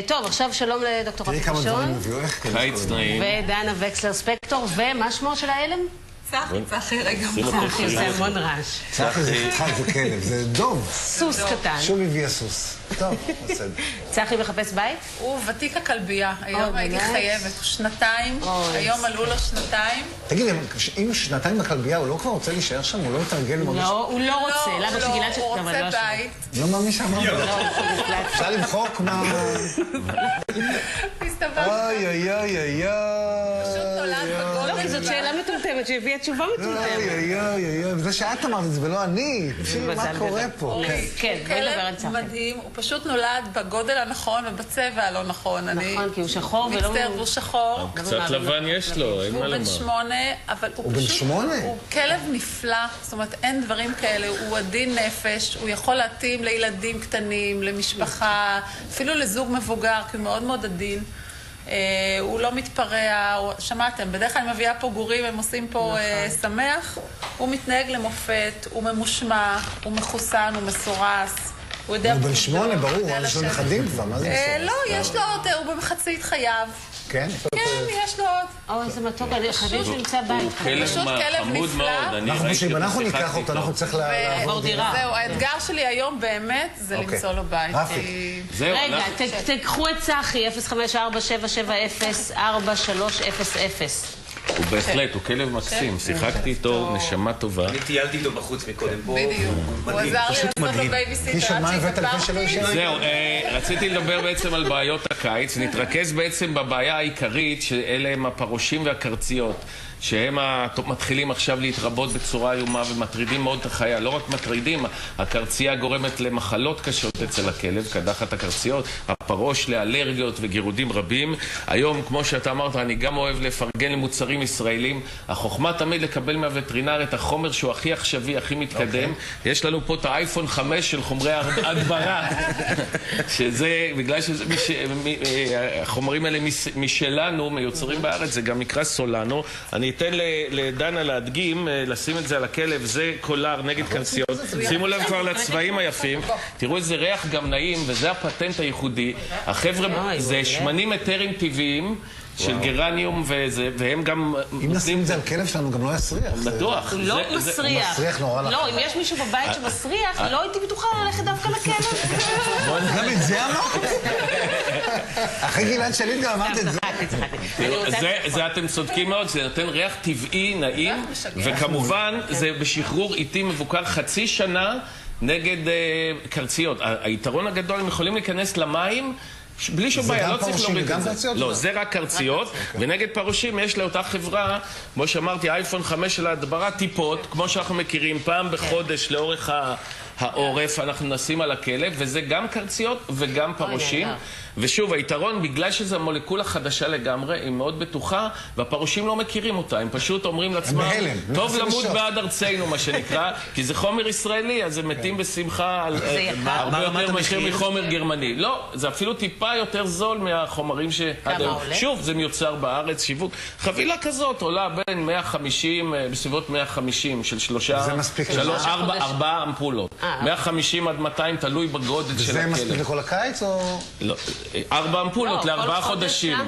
טוב, עכשיו שלום לדוקטור רפי פשון. קיץ נעים. ודנה וקסלר ספקטור, ומה שמו של האלם? צחי רגע. צחי, זה המון רעש. צחי זה כלב, זה דוב. סוס קטן. שום הביא הסוס. טוב, בסדר. צחי מחפש בית? הוא ותיק הכלבייה, היום הייתי חייבת, שנתיים, היום עלו לו שנתיים. תגיד, אם שנתיים בכלבייה, הוא לא כבר רוצה להישאר שם? הוא לא מתרגל מאוד? לא, הוא לא רוצה. למה שגילת הוא רוצה בית. לא מאמין שאמרת. אפשר למחוק מה... מסתבר. אוי אוי אוי אוי פשוט נולד בגודל. לא, כי זאת שאלה מטומטמת שהביאה תשובה מטומטמת. אוי אוי אוי, זה שאת אמרת את זה ולא אני. מה קורה פה? כן, בואי נדבר על צחי. כלב מדהים, הוא פשוט נולד בגודל הנכון ובצבע הלא נכון. נכון, כי הוא שחור ולא... מצטער, הוא שחור. קצת לבן יש לו, אין מה לומר. הוא בן 8, אבל הוא בן פשוט... 8? הוא כלב נפלא, זאת אומרת, אין דברים כאלה, הוא עדין נפש, הוא יכול להתאים לילדים קטנים, למשפחה, אפילו לזוג מבוגר, כי הוא מאוד מאוד עדין. הוא לא מתפרע, שמעתם, בדרך כלל אני מביאה פה גורים, הם עושים פה שמח. הוא מתנהג למופת, הוא ממושמע, הוא מחוסן, הוא מסורס. הוא בן 8, ברור, יש לו נכדים כבר, מה זה מסורס? לא, יש לו עוד, הוא במחצית חייו. כן? כן, יש לו עוד. אוי, איזה מתוק, אני חייבים שנמצא בית. הוא כלב חמוד מאוד. אם אנחנו ניקח אותו, אנחנו צריך לעבור דירה. זהו, האתגר שלי היום באמת זה למצוא לו בית. רפי. רגע, תקחו את צחי, 054-770-4300. הוא בהחלט, הוא כלב מקסים. שיחקתי איתו, נשמה טובה. אני טיילתי איתו בחוץ מקודם פה. בדיוק. הוא עזר לי לעשות לו בייביסיטר עד שהתגברתי. זהו, רציתי לדבר בעצם על בעיות הקיץ. נתרכז בעצם בבעיה העיקרית, שאלה הם הפרושים והקרציות. שהם מתחילים עכשיו להתרבות בצורה איומה ומטרידים מאוד את החיה. לא רק מטרידים, הקרצייה גורמת למחלות קשות אצל הכלב, קדחת הקרציות, הפרוש לאלרגיות וגירודים רבים. היום, כמו שאתה אמרת, אני גם אוהב לפרגן למוצרים ישראלים. החוכמה תמיד לקבל מהווטרינר את החומר שהוא הכי עכשווי, הכי מתקדם. יש לנו פה את האייפון 5 של חומרי הדברה, שזה, בגלל שהחומרים האלה משלנו, מיוצרים בארץ, זה גם נקרא סולנו. אני אתן לדנה להדגים, לשים את זה על הכלב, זה קולר נגד קרציות. שימו לב כבר לצבעים היפים, תראו איזה ריח גם נעים, וזה הפטנט הייחודי. החבר'ה, זה שמנים אתרים טבעיים של גרניום, והם גם... אם נשים את זה על כלב שלנו, גם לא יסריח. בטוח. הוא לא מסריח. הוא מסריח נורא לך. לא, אם יש מישהו בבית שמסריח, לא הייתי בטוחה ללכת דווקא לכלב. גם את זה אמרת? אחרי גלעד שליט גם אמרת את זה. זה אתם צודקים מאוד, זה נותן ריח טבעי, נעים, וכמובן זה בשחרור איטי מבוקר חצי שנה נגד קרציות. היתרון הגדול, הם יכולים להיכנס למים בלי שום בעיה, לא צריך להוריד את זה. לא, זה רק קרציות, ונגד פרושים יש לאותה חברה, כמו שאמרתי, אייפון 5 של ההדברה, טיפות, כמו שאנחנו מכירים, פעם בחודש לאורך העורף אנחנו נשים על הכלב, וזה גם קרציות וגם פרושים. ושוב, היתרון, בגלל שזו מולקולה חדשה לגמרי, היא מאוד בטוחה, והפרושים לא מכירים אותה. הם פשוט אומרים לעצמם, טוב למות בעד ארצנו, מה שנקרא, כי זה חומר ישראלי, אז הם מתים בשמחה על הרבה יותר מאשר מחומר גרמני. לא, זה אפילו טיפה יותר זול מהחומרים שעד היום. שוב, זה מיוצר בארץ, שיווק. חבילה כזאת עולה בין 150, בסביבות 150 של 4 אמפולות. 150 עד 200, תלוי בגודל של הכלב. וזה מספיק לכל הקיץ או... לא. 4 אמפולות ל4 חודשים.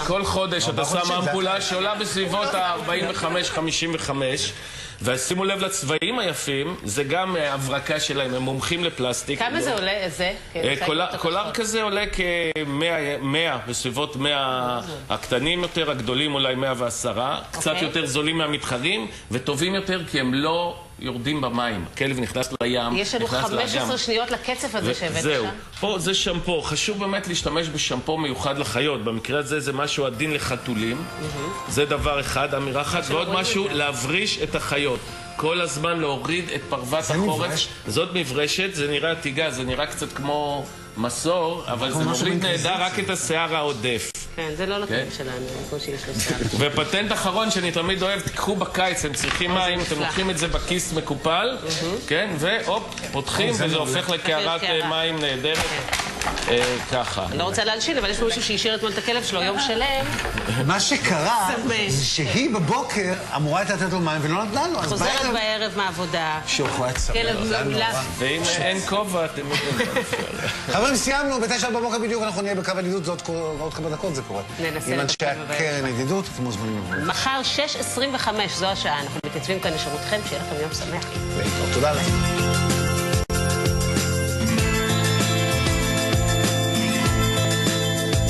כל חודש אתה שם אמפולה שעולה בסביבות ה-45-55, ושימו לב לצבעים היפים, זה גם הברקה שלהם, הם מומחים לפלסטיק. כמה זה עולה, זה? קולר כזה עולה כ-100, בסביבות 100 הקטנים יותר, הגדולים אולי 110, קצת יותר זולים מהמתחרים, וטובים יותר כי הם לא יורדים במים. הכלב נכנס לים, יש לנו 15 שניות לקצף הזה שהבאת שם. זהו. פה זה שמפו. חשוב באמת להשתמש בשמפו מיוחד לחיות. במקרה הזה זה משהו עדין לחתולים. זה דבר אחד, אמירה אחת. ועוד משהו, להבריש את החיות. כל הזמן להוריד את פרוות החורף. זאת מברשת, זה נראה תיגה, זה נראה קצת כמו מסור, אבל זה מוריד נהדר רק את השיער העודף. כן, זה לא לכלב שלנו, כמו שיש לו שיער. ופטנט אחרון שאני תמיד אוהב, תיקחו בקיץ, הם צריכים מים, אתם לוקחים את זה בכיס מקופל, כן, והופ, פותחים וזה הופך לקערת מים נהדרת. ככה. אני לא רוצה להלשין, אבל יש מישהו שהשאיר אתמול את הכלב שלו יום שלם. מה שקרה זה שהיא בבוקר אמורה הייתה לתת לו מים ולא נתנה לו. חוזרת בערב מעבודה. שוכו את סבבה. כלב מעולה. ואם אין כובע, אתם יודעים. חברים, סיימנו, ב9 בבוקר בדיוק אנחנו נהיה בקו הידידות, זאת עוד כמה דקות זה קורה. ננסה עם אנשי לדבר בבית. הקרן הידידות, אתם מוזמנים לבוא. מחר 6:25, זו השעה, אנחנו מתייצבים כאן לשירותכם, שיהיה לכם יום שמח. להתראות. תודה לכם.